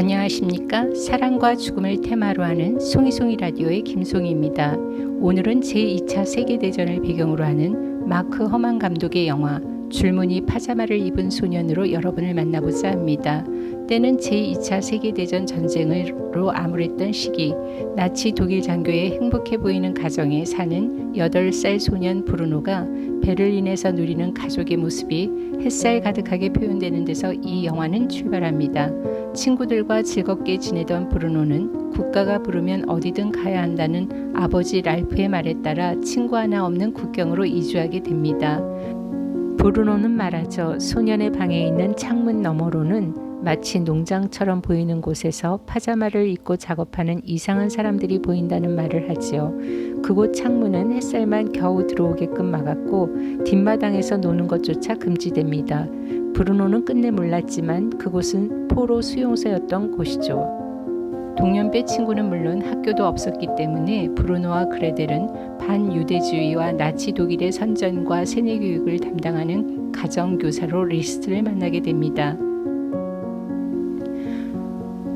안녕하십니까. 사랑과 죽음을 테마로 하는 송이송이 라디오의 김송이입니다. 오늘은 제2차 세계대전을 배경으로 하는 마크 허만 감독의 영화 줄무늬 파자마를 입은 소년으로 여러분을 만나보자 합니다. 때는 제2차 세계대전 전쟁으로 암울했던 시기, 나치 독일 장교의 행복해 보이는 가정에 사는 8살 소년 브루노가 베를린에서 누리는 가족의 모습이 햇살 가득하게 표현되는 데서 이 영화는 출발합니다. 친구들과 즐겁게 지내던 브루노는 국가가 부르면 어디든 가야 한다는 아버지 랄프의 말에 따라 친구 하나 없는 국경으로 이주하게 됩니다. 브루노는 말하죠. 소년의 방에 있는 창문 너머로는 마치 농장처럼 보이는 곳에서 파자마를 입고 작업하는 이상한 사람들이 보인다는 말을 하지요. 그곳 창문은 햇살만 겨우 들어오게끔 막았고 뒷마당에서 노는 것조차 금지됩니다. 브루노는 끝내 몰랐지만 그곳은 포로 수용소였던 곳이죠. 동년배 친구는 물론 학교도 없었기 때문에 브루노와 그레델은 반유대주의와 나치 독일의 선전과 세뇌교육을 담당하는 가정교사로 리스트를 만나게 됩니다.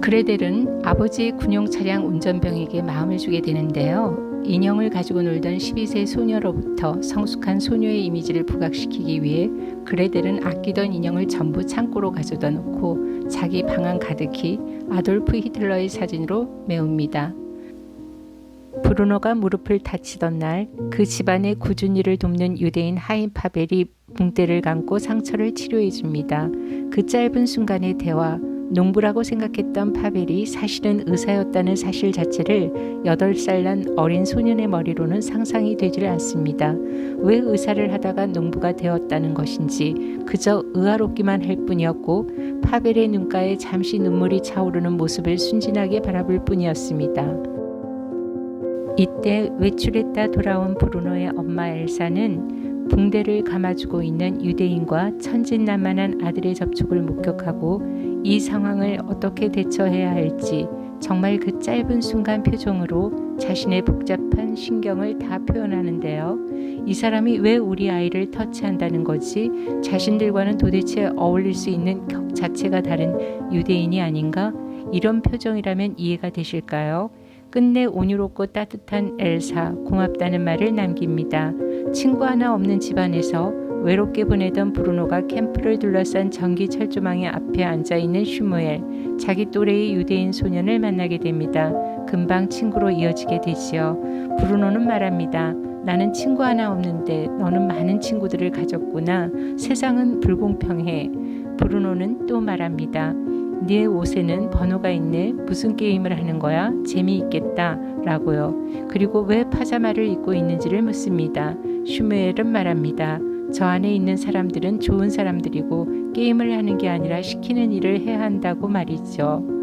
그레델은 아버지의 군용 차량 운전병에게 마음을 주게 되는데요. 인형을 가지고 놀던 12세 소녀로부터 성숙한 소녀의 이미지를 부각시키기 위해 그레델은 아끼던 인형을 전부 창고로 가져다 놓고 자기 방안 가득히 아돌프 히틀러의 사진으로 메웁니다. 브루노가 무릎을 다치던 날 그 집안의 꾸준히 일을 돕는 유대인 하임 파벨이 붕대를 감고 상처를 치료해 줍니다. 그 짧은 순간의 대화, 농부라고 생각했던 파벨이 사실은 의사였다는 사실 자체를 8살 난 어린 소년의 머리로는 상상이 되질 않습니다. 왜 의사를 하다가 농부가 되었다는 것인지 그저 의아롭기만 할 뿐이었고 파벨의 눈가에 잠시 눈물이 차오르는 모습을 순진하게 바라볼 뿐이었습니다. 이때 외출했다 돌아온 브루노의 엄마 엘사는 붕대를 감아주고 있는 유대인과 천진난만한 아들의 접촉을 목격하고 이 상황을 어떻게 대처해야 할지 정말 그 짧은 순간 표정으로 자신의 복잡한 신경을 다 표현하는데요. 이 사람이 왜 우리 아이를 터치한다는 거지? 자신들과는 도대체 어울릴 수 있는 격 자체가 다른 유대인이 아닌가? 이런 표정이라면 이해가 되실까요? 끝내 온유롭고 따뜻한 엘사, 고맙다는 말을 남깁니다. 친구 하나 없는 집안에서 외롭게 보내던 브루노가 캠프를 둘러싼 전기 철조망의 앞에 앉아있는 슈무엘, 자기 또래의 유대인 소년을 만나게 됩니다. 금방 친구로 이어지게 되지요. 브루노는 말합니다. 나는 친구 하나 없는데 너는 많은 친구들을 가졌구나. 세상은 불공평해. 브루노는 또 말합니다. 네 옷에는 번호가 있네. 무슨 게임을 하는 거야? 재미있겠다. 라고요. 그리고 왜 파자마를 입고 있는지를 묻습니다. 슈무엘은 말합니다. 저 안에 있는 사람들은 좋은 사람들이고 게임을 하는 게 아니라 시키는 일을 해야 한다고 말이죠.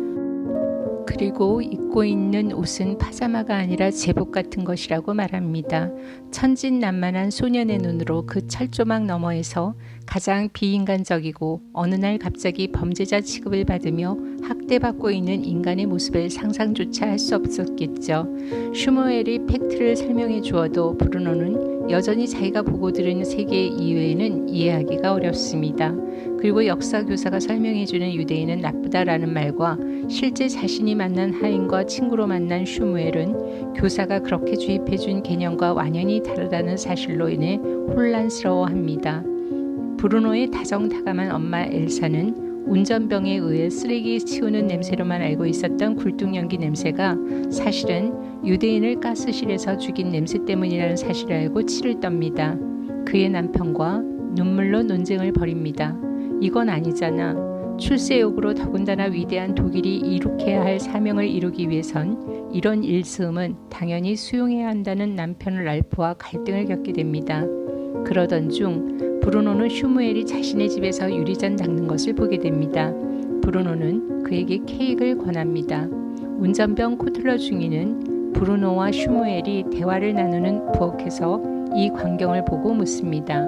그리고 입고 있는 옷은 파자마가 아니라 제복 같은 것이라고 말합니다. 천진난만한 소년의 눈으로 그 철조망 너머에서 가장 비인간적이고 어느 날 갑자기 범죄자 취급을 받으며 학대받고 있는 인간의 모습을 상상조차 할 수 없었겠죠. 슈무엘이 팩트를 설명해 주어도 브루노는 여전히 자기가 보고 들은 세계 이외에는 이해하기가 어렵습니다. 그리고 역사 교사가 설명해주는 유대인은 나쁘다라는 말과 실제 자신이 만난 하인과 친구로 만난 슈무엘은 교사가 그렇게 주입해준 개념과 완연히 다르다는 사실로 인해 혼란스러워합니다. 브루노의 다정다감한 엄마 엘사는 운전병에 의해 쓰레기 치우는 냄새로만 알고 있었던 굴뚝연기 냄새가 사실은 유대인을 가스실에서 죽인 냄새 때문이라는 사실을 알고 치를 떱니다. 그의 남편과 눈물로 논쟁을 벌입니다. 이건 아니잖아. 출세욕으로 더군다나 위대한 독일이 이룩해야 할 사명을 이루기 위해선 이런 일스음은 당연히 수용해야 한다는 남편 랄프와 갈등을 겪게 됩니다. 그러던 중 브루노는 슈무엘이 자신의 집에서 유리잔 닦는 것을 보게 됩니다. 브루노는 그에게 케이크를 권합니다. 운전병 코틀러 중위는 브루노와 슈무엘이 대화를 나누는 부엌에서 이 광경을 보고 묻습니다.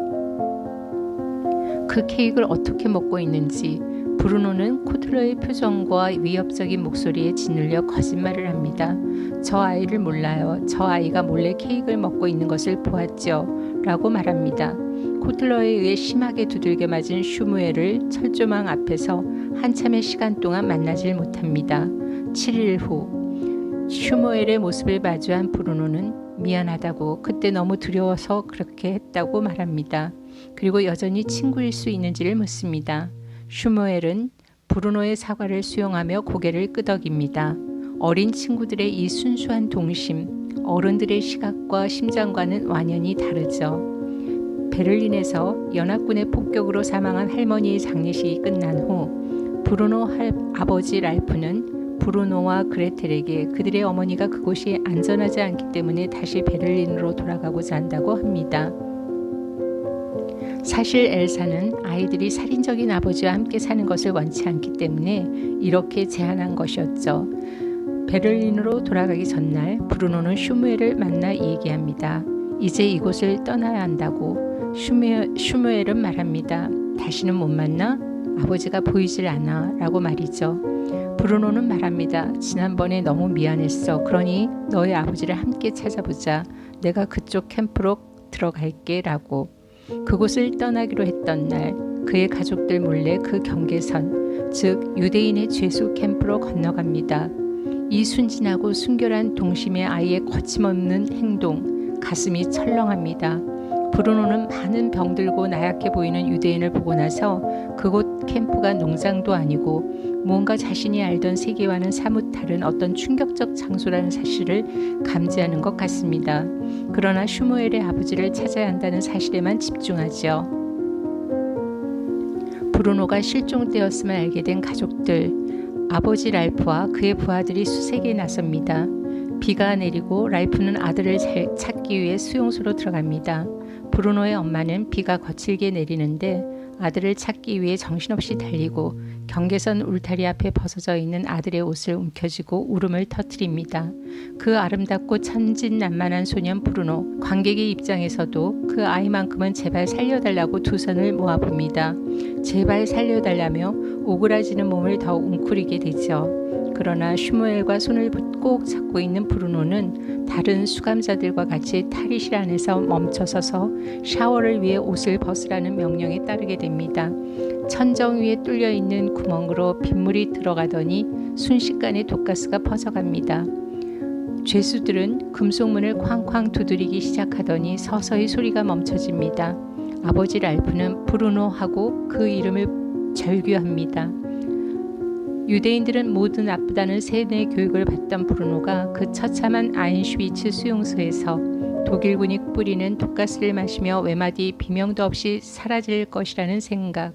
그 케이크를 어떻게 먹고 있는지. 브루노는 코틀러의 표정과 위협적인 목소리에 짓눌려 거짓말을 합니다. 저 아이를 몰라요. 저 아이가 몰래 케이크를 먹고 있는 것을 보았죠. 라고 말합니다. 코틀러에 의해 심하게 두들겨 맞은 슈무엘을 철조망 앞에서 한참의 시간 동안 만나질 못합니다. 7일 후 슈무엘의 모습을 마주한 브루노는 미안하다고, 그때 너무 두려워서 그렇게 했다고 말합니다. 그리고 여전히 친구일 수 있는지를 묻습니다. 슈무엘은 브루노의 사과를 수용하며 고개를 끄덕입니다. 어린 친구들의 이 순수한 동심, 어른들의 시각과 심장과는 완연히 다르죠. 베를린에서 연합군의 폭격으로 사망한 할머니의 장례식이 끝난 후 브루노 아버지 랄프는 브루노와 그레텔에게 그들의 어머니가 그곳이 안전하지 않기 때문에 다시 베를린으로 돌아가고자 한다고 합니다. 사실 엘사는 아이들이 살인적인 아버지와 함께 사는 것을 원치 않기 때문에 이렇게 제안한 것이었죠. 베를린으로 돌아가기 전날 브루노는 슈무엘을 만나 얘기합니다. 이제 이곳을 떠나야 한다고. 슈무엘은 말합니다. 다시는 못 만나? 아버지가 보이질 않아 라고 말이죠. 브루노는 말합니다. 지난번에 너무 미안했어. 그러니 너의 아버지를 함께 찾아보자. 내가 그쪽 캠프로 들어갈게 라고. 그곳을 떠나기로 했던 날 그의 가족들 몰래 그 경계선, 즉 유대인의 죄수 캠프로 건너갑니다. 이 순진하고 순결한 동심의 아이의 거침없는 행동, 가슴이 철렁합니다. 브루노는 많은 병들고 나약해 보이는 유대인을 보고 나서 그곳 캠프가 농장도 아니고 뭔가 자신이 알던 세계와는 사뭇 다른 어떤 충격적 장소라는 사실을 감지하는 것 같습니다. 그러나 슈무엘의 아버지를 찾아야 한다는 사실에만 집중하죠. 브루노가 실종되었음을 알게 된 가족들, 아버지 랄프와 그의 부하들이 수색에 나섭니다. 비가 내리고 랄프는 아들을 찾기 위해 수용소로 들어갑니다. 브루노의 엄마는 비가 거칠게 내리는데 아들을 찾기 위해 정신없이 달리고 경계선 울타리 앞에 벗어져 있는 아들의 옷을 움켜쥐고 울음을 터뜨립니다. 그 아름답고 천진난만한 소년 브루노, 관객의 입장에서도 그 아이만큼은 제발 살려달라고 두 손을 모아봅니다. 제발 살려달라며 오그라지는 몸을 더 웅크리게 되죠. 그러나 슈무엘과 손을 꼭 잡고 있는 브루노는 다른 수감자들과 같이 탈의실 안에서 멈춰서서 샤워를 위해 옷을 벗으라는 명령에 따르게 됩니다. 천정 위에 뚫려 있는 구멍으로 빗물이 들어가더니 순식간에 독가스가 퍼져갑니다. 죄수들은 금속문을 쾅쾅 두드리기 시작하더니 서서히 소리가 멈춰집니다. 아버지 랄프는 브루노하고 그 이름을 절규합니다. 유대인들은 모두 나쁘다는 세뇌 교육을 받던 브루노가 그 처참한 아인슈비츠 수용소에서 독일군이 뿌리는 독가스를 마시며 외마디 비명도 없이 사라질 것이라는 생각,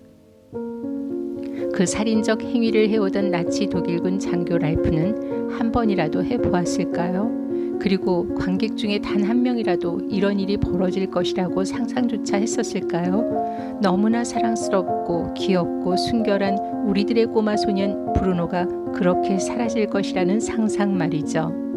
그 살인적 행위를 해오던 나치 독일군 장교 랄프는 한 번이라도 해보았을까요? 그리고 관객 중에 단 한 명이라도 이런 일이 벌어질 것이라고 상상조차 했었을까요? 너무나 사랑스럽고 귀엽고 순결한 우리들의 꼬마 소년 브루노가 그렇게 사라질 것이라는 상상 말이죠.